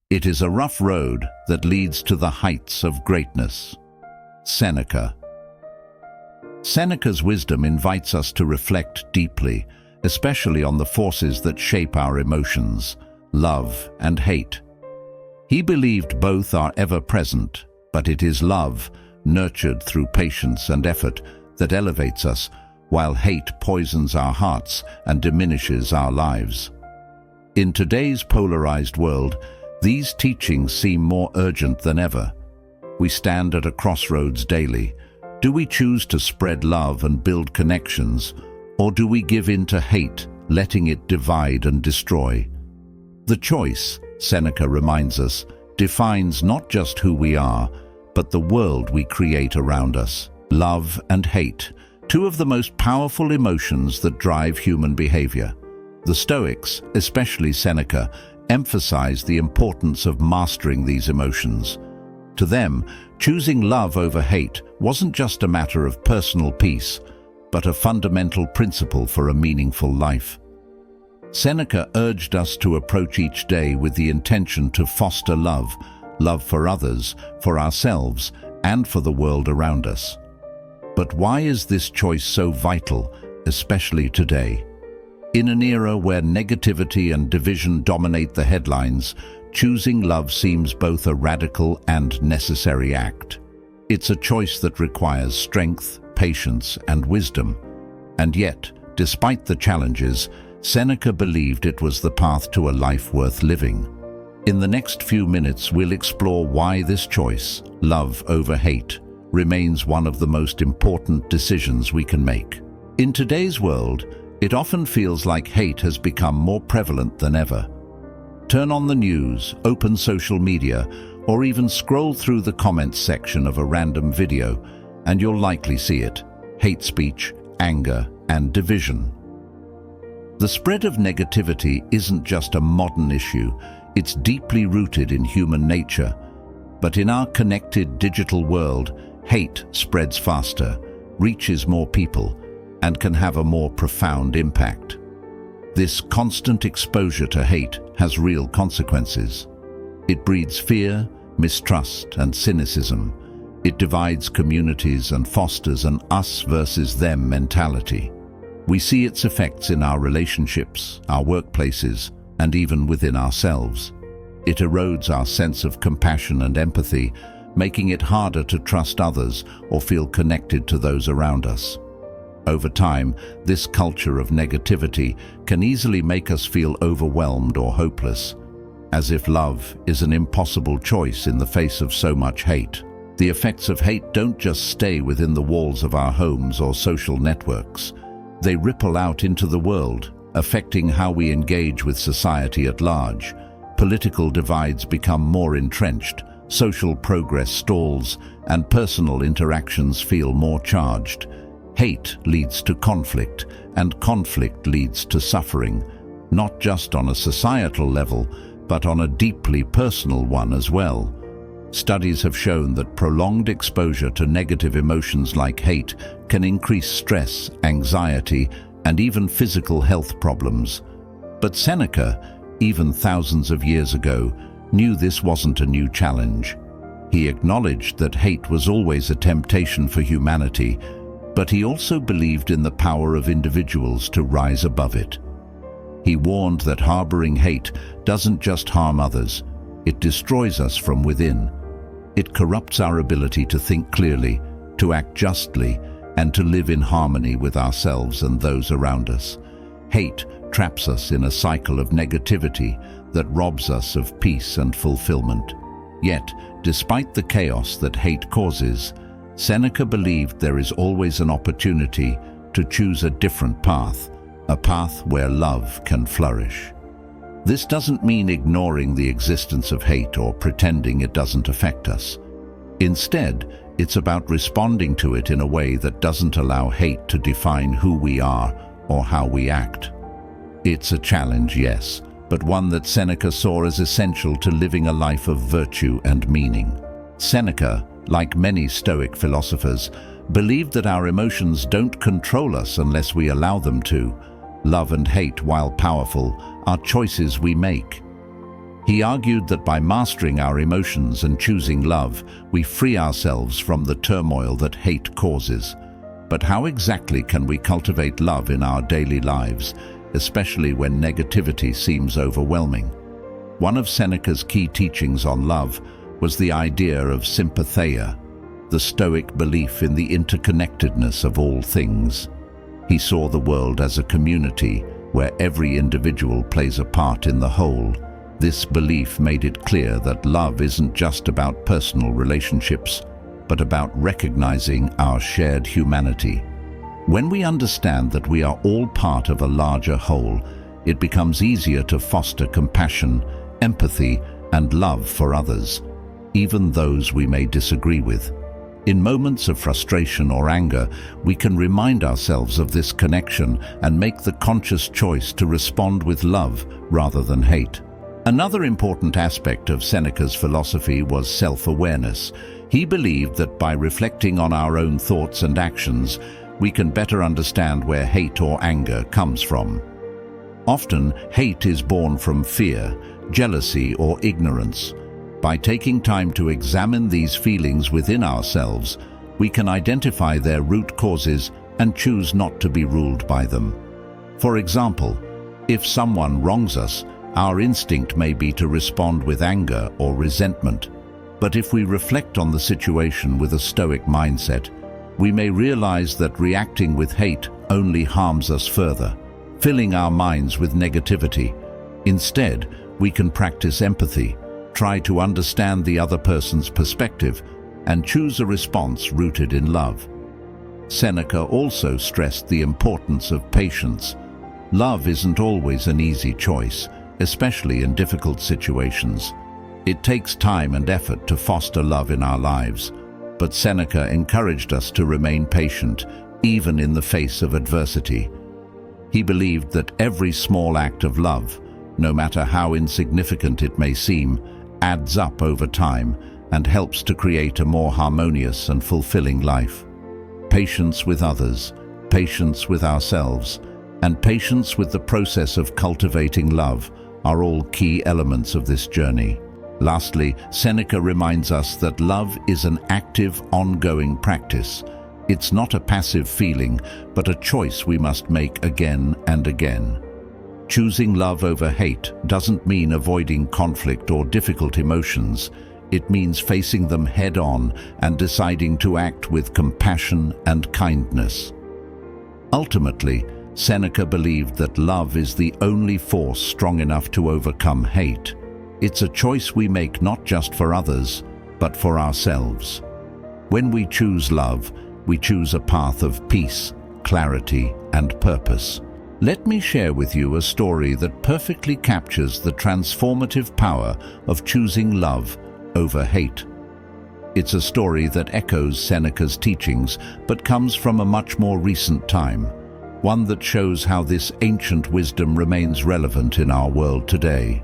It is a rough road that leads to the heights of greatness. Seneca. Seneca's wisdom invites us to reflect deeply, especially on the forces that shape our emotions, love and hate. He believed both are ever present, but it is love, nurtured through patience and effort, that elevates us, while hate poisons our hearts and diminishes our lives. In today's polarized world, these teachings seem more urgent than ever. We stand at a crossroads daily. Do we choose to spread love and build connections, or do we give in to hate, letting it divide and destroy? The choice, Seneca reminds us, defines not just who we are, but the world we create around us. Love and hate, two of the most powerful emotions that drive human behavior. The Stoics, especially Seneca, emphasize the importance of mastering these emotions. To them, choosing love over hate wasn't just a matter of personal peace, but a fundamental principle for a meaningful life. Seneca urged us to approach each day with the intention to foster love for others, for ourselves, and for the world around us. But why is this choice so vital, especially today? In an era where negativity and division dominate the headlines, choosing love seems both a radical and necessary act. It's a choice that requires strength, patience, and wisdom. And yet, despite the challenges, Seneca believed it was the path to a life worth living. In the next few minutes, we'll explore why this choice, love over hate, remains one of the most important decisions we can make. In today's world, it often feels like hate has become more prevalent than ever. Turn on the news, open social media, or even scroll through the comments section of a random video, and you'll likely see it: hate speech, anger, and division. The spread of negativity isn't just a modern issue, it's deeply rooted in human nature. But in our connected digital world, hate spreads faster, reaches more people, and can have a more profound impact. This constant exposure to hate has real consequences. It breeds fear, mistrust, and cynicism. It divides communities and fosters an us versus them mentality. We see its effects in our relationships, our workplaces, and even within ourselves. It erodes our sense of compassion and empathy, making it harder to trust others or feel connected to those around us. Over time, this culture of negativity can easily make us feel overwhelmed or hopeless, as if love is an impossible choice in the face of so much hate. The effects of hate don't just stay within the walls of our homes or social networks. They ripple out into the world, affecting how we engage with society at large. Political divides become more entrenched, social progress stalls, and personal interactions feel more charged. Hate leads to conflict, and conflict leads to suffering, not just on a societal level, but on a deeply personal one as well. Studies have shown that prolonged exposure to negative emotions like hate can increase stress, anxiety, and even physical health problems. But Seneca, even thousands of years ago, knew this wasn't a new challenge. He acknowledged that hate was always a temptation for humanity, but he also believed in the power of individuals to rise above it. He warned that harboring hate doesn't just harm others, it destroys us from within. It corrupts our ability to think clearly, to act justly, and to live in harmony with ourselves and those around us. Hate traps us in a cycle of negativity that robs us of peace and fulfillment. Yet, despite the chaos that hate causes, Seneca believed there is always an opportunity to choose a different path, a path where love can flourish. This doesn't mean ignoring the existence of hate or pretending it doesn't affect us. Instead, it's about responding to it in a way that doesn't allow hate to define who we are or how we act. It's a challenge, yes, but one that Seneca saw as essential to living a life of virtue and meaning. Seneca, like many Stoic philosophers, believed that our emotions don't control us unless we allow them to. Love and hate, while powerful, are choices we make. He argued that by mastering our emotions and choosing love, we free ourselves from the turmoil that hate causes. But how exactly can we cultivate love in our daily lives, especially when negativity seems overwhelming? One of Seneca's key teachings on love was the idea of sympatheia, the Stoic belief in the interconnectedness of all things. He saw the world as a community where every individual plays a part in the whole. This belief made it clear that love isn't just about personal relationships, but about recognizing our shared humanity. When we understand that we are all part of a larger whole, it becomes easier to foster compassion, empathy, and love for others, even those we may disagree with. In moments of frustration or anger, we can remind ourselves of this connection and make the conscious choice to respond with love rather than hate. Another important aspect of Seneca's philosophy was self-awareness. He believed that by reflecting on our own thoughts and actions, we can better understand where hate or anger comes from. Often, hate is born from fear, jealousy, or ignorance. By taking time to examine these feelings within ourselves, we can identify their root causes and choose not to be ruled by them. For example, if someone wrongs us, our instinct may be to respond with anger or resentment. But if we reflect on the situation with a Stoic mindset, we may realize that reacting with hate only harms us further, filling our minds with negativity. Instead, we can practice empathy, try to understand the other person's perspective, and choose a response rooted in love. Seneca also stressed the importance of patience. Love isn't always an easy choice, especially in difficult situations. It takes time and effort to foster love in our lives, but Seneca encouraged us to remain patient, even in the face of adversity. He believed that every small act of love, no matter how insignificant it may seem, adds up over time and helps to create a more harmonious and fulfilling life. Patience with others, patience with ourselves, and patience with the process of cultivating love are all key elements of this journey. Lastly, Seneca reminds us that love is an active, ongoing practice. It's not a passive feeling, but a choice we must make again and again. Choosing love over hate doesn't mean avoiding conflict or difficult emotions. It means facing them head-on and deciding to act with compassion and kindness. Ultimately, Seneca believed that love is the only force strong enough to overcome hate. It's a choice we make not just for others, but for ourselves. When we choose love, we choose a path of peace, clarity, and purpose. Let me share with you a story that perfectly captures the transformative power of choosing love over hate. It's a story that echoes Seneca's teachings, but comes from a much more recent time, one that shows how this ancient wisdom remains relevant in our world today.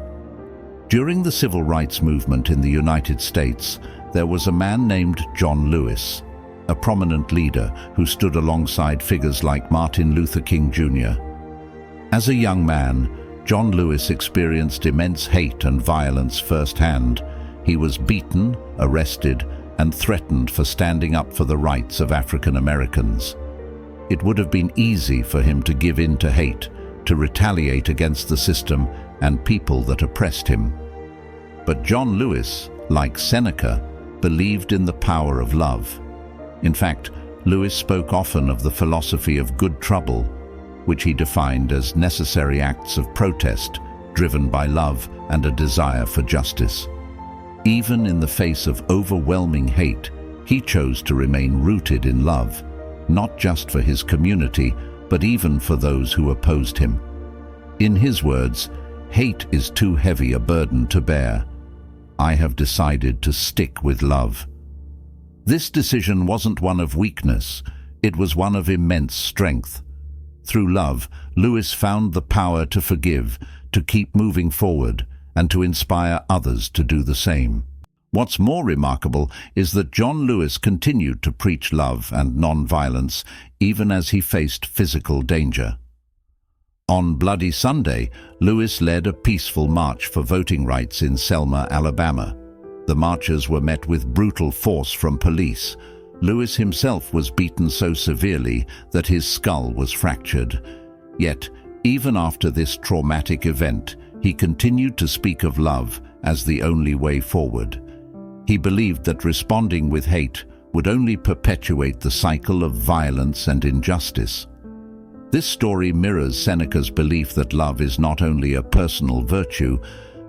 During the civil rights movement in the United States, there was a man named John Lewis, a prominent leader who stood alongside figures like Martin Luther King Jr. As a young man, John Lewis experienced immense hate and violence firsthand. He was beaten, arrested, and threatened for standing up for the rights of African Americans. It would have been easy for him to give in to hate, to retaliate against the system and people that oppressed him. But John Lewis, like Seneca, believed in the power of love. In fact, Lewis spoke often of the philosophy of good trouble, which he defined as necessary acts of protest driven by love and a desire for justice. Even in the face of overwhelming hate, he chose to remain rooted in love, not just for his community, but even for those who opposed him. In his words, "Hate is too heavy a burden to bear. I have decided to stick with love." This decision wasn't one of weakness, it was one of immense strength. Through love, Lewis found the power to forgive, to keep moving forward, and to inspire others to do the same. What's more remarkable is that John Lewis continued to preach love and non-violence even as he faced physical danger. On Bloody Sunday, Lewis led a peaceful march for voting rights in Selma, Alabama. The marchers were met with brutal force from police. Lewis himself was beaten so severely that his skull was fractured. Yet, even after this traumatic event, he continued to speak of love as the only way forward. He believed that responding with hate would only perpetuate the cycle of violence and injustice. This story mirrors Seneca's belief that love is not only a personal virtue,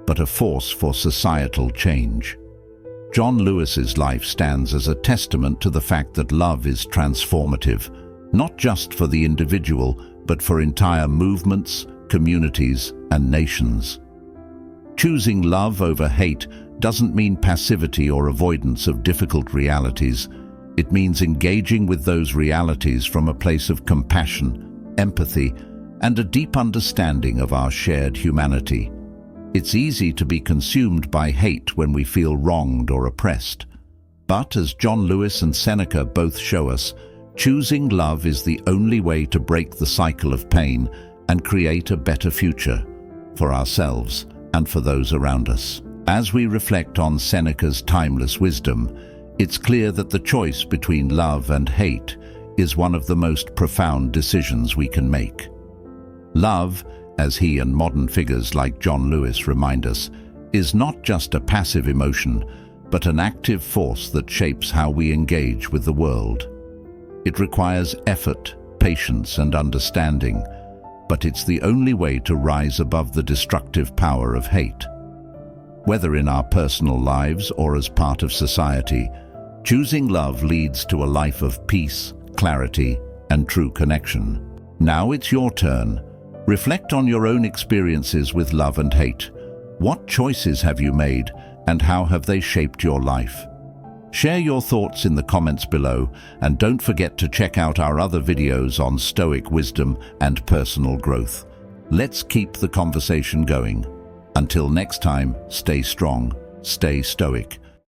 but a force for societal change. John Lewis's life stands as a testament to the fact that love is transformative, not just for the individual, but for entire movements, communities, and nations. Choosing love over hate doesn't mean passivity or avoidance of difficult realities. It means engaging with those realities from a place of compassion, empathy, and a deep understanding of our shared humanity. It's easy to be consumed by hate when we feel wronged or oppressed. But as John Lewis and Seneca both show us, choosing love is the only way to break the cycle of pain and create a better future for ourselves and for those around us. As we reflect on Seneca's timeless wisdom, it's clear that the choice between love and hate is one of the most profound decisions we can make. Love, as he and modern figures like John Lewis remind us, is not just a passive emotion, but an active force that shapes how we engage with the world. It requires effort, patience, and understanding, but it's the only way to rise above the destructive power of hate. Whether in our personal lives or as part of society, choosing love leads to a life of peace, clarity, and true connection. Now it's your turn. Reflect on your own experiences with love and hate. What choices have you made, and how have they shaped your life? Share your thoughts in the comments below, and don't forget to check out our other videos on Stoic wisdom and personal growth. Let's keep the conversation going. Until next time, stay strong, stay stoic,